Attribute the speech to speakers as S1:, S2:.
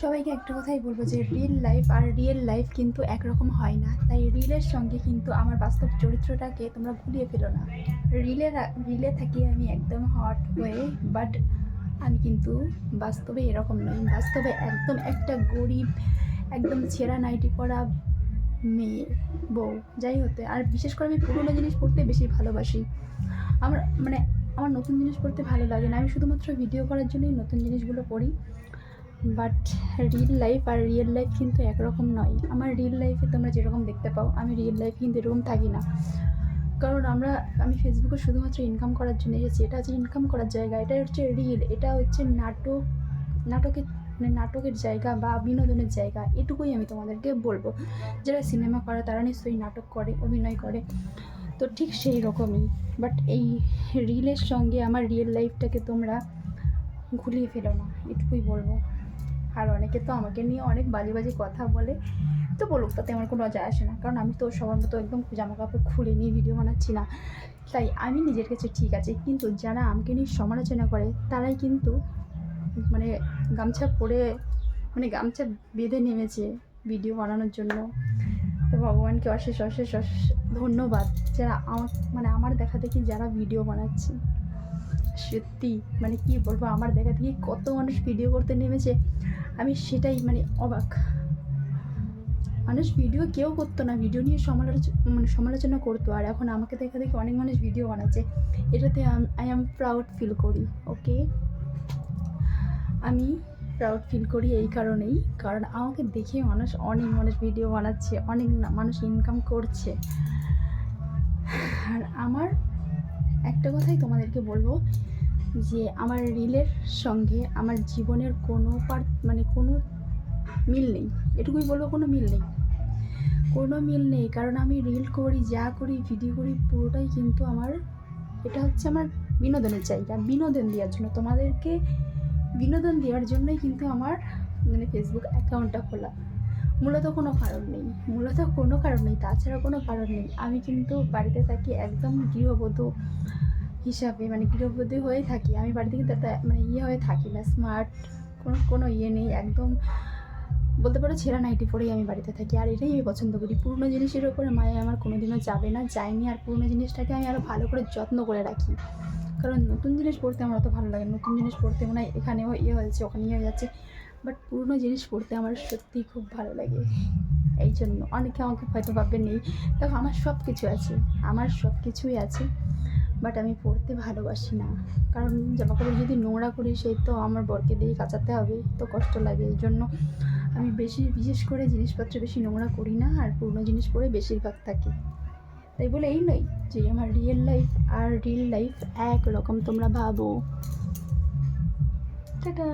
S1: সবাইকে একটা কথাই বলবো যে রিয়েল লাইফ কিন্তু একরকম হয় না। তাই রিলের সঙ্গে কিন্তু আমার বাস্তব চরিত্রটাকে তোমরা ভুলিয়ে ফেলো না। রিলে থাকি আমি একদম হট হয়ে, বাট আমি কিন্তু বাস্তবে এরকম নই। বাস্তবে একদম একটা গরিব, একদম ছেঁড়া নাইটি পরা মেয়ে, বউ, যাই হতে। আর বিশেষ করে আমি পুরোনো জিনিস পড়তে বেশি ভালোবাসি। আমার মানে আমার নতুন জিনিস পড়তে ভালো লাগে না। আমি শুধুমাত্র ভিডিও করার জন্যই নতুন জিনিসগুলো পড়ি। বাট রিয়েল লাইফ কিন্তু একরকম নয়। আমার রিয়েল লাইফে তোমরা যেরকম দেখতে পাও, আমি রিয়েল লাইফে কিন্তু এরকম থাকি না। কারণ আমি ফেসবুকে শুধুমাত্র ইনকাম করার জন্য এসেছি। এটা হচ্ছে ইনকাম করার জায়গা, এটা হচ্ছে রিল, এটা হচ্ছে নাটকের নাটকের জায়গা বা বিনোদনের জায়গা। এটুকুই আমি তোমাদেরকে বলবো। যারা সিনেমা করে তারা নিশ্চয়ই নাটক করে, অভিনয় করে, তো ঠিক সেই রকমই। বাট এই রিলের সঙ্গে আমার রিয়েল লাইফটাকে তোমরা ঘুলিয়ে ফেলো না, এটুকুই বলবো। আর অনেকে তো আমাকে নিয়ে অনেক বাজে বাজে কথা বলে, তো বলুক, তাতে আমার কোনো যায় আসে না। কারণ আমি তো সবার মতো একদম জামা কাপড় খুলে নিয়ে ভিডিও বানাচ্ছি না। তাই আমি নিজের কাছে ঠিক আছে, কিন্তু যারা আমাকে নিয়ে সমালোচনা করে তারাই কিন্তু মানে গামছা পরে গামছা বেঁধে নেমেছে ভিডিও বানানোর জন্য। তো ভগবানকে অশেষ অশেষ অশেষ ধন্যবাদ যারা আমার দেখা দেখি যারা ভিডিও বানাচ্ছে। সত্যি কি বলবো, আমার দেখা দেখি কত মানুষ ভিডিও করতে নেমেছে। আমি সেটাই অবাক। মানুষ ভিডিও কেউ করতো না, ভিডিও নিয়ে সমালোচনা করতো, আর এখন আমাকে দেখা দেখি অনেক মানুষ ভিডিও বানাচ্ছে। এটাতে আই অ্যাম প্রাউড ফিল করি। ওকে, আমি প্রাউড ফিল করি এই কারণেই, কারণ আমাকে দেখে অনেক মানুষ ভিডিও বানাচ্ছে, অনেক মানুষ ইনকাম করছে। আর আমার একটা কথাই তোমাদেরকে বলবো যে আমার রিলের সঙ্গে আমার জীবনের কোনো কোনো মিল নেই। এটুকুই বলবো, কোনো মিল নেই। কারণ আমি রিল করি, যা করি, ভিডিও করি, পুরোটাই কিন্তু এটা হচ্ছে আমার বিনোদনের জায়গা। বিনোদন দেওয়ার জন্য, তোমাদেরকে বিনোদন দেওয়ার জন্যই কিন্তু আমার ফেসবুক অ্যাকাউন্টটা খোলা। মূলত কোনো কারণ নেই, তাছাড়া কোনো কারণ নেই। আমি কিন্তু বাড়িতে থাকি একদম গৃহবধূ হিসাবে, গৃহবধূ হয়ে থাকি। আমি বাড়িতে কিন্তু একটা হয়ে থাকি না, স্মার্ট কোনো নেই। একদম বলতে পারো ছেঁড়া নাইটি পরেই আমি বাড়িতে থাকি, আর এটাই আমি পছন্দ করি। পুরনো জিনিসের ওপরে মায়া আমার কোনোদিনও যাবে না, যায়নি। আর পুরনো জিনিসটাকে আমি আরও ভালো করে যত্ন করে রাখি। কারণ নতুন জিনিস পড়তে আমার অত ভালো লাগে। নতুন জিনিস পড়তে মনে হয় এখানেও হয়েছে, ওখানে হয়ে যাচ্ছে। বাট পুরনো জিনিস পড়তে আমার সত্যিই খুব ভালো লাগে। এই জন্য অনেকে আমাকে হয়তো ভাববে নেই, দেখো আমার সব কিছুই আছে, বাট আমি পড়তে ভালোবাসি না। কারণ জামা কাপড় যদি নোংরা করি, সেই তো আমার বরকে দিয়ে কাচাতে হবে, তো কষ্ট লাগে। এই জন্য আমি বিশেষ করে জিনিসপত্র বেশি নোংরা করি না, আর পুরনো জিনিস পরে বেশিরভাগ থাকি। তাই বলে এই নয় যে আমার রিয়েল লাইফ আর রিল লাইফ একরকম তোমরা ভাবো। টাটা।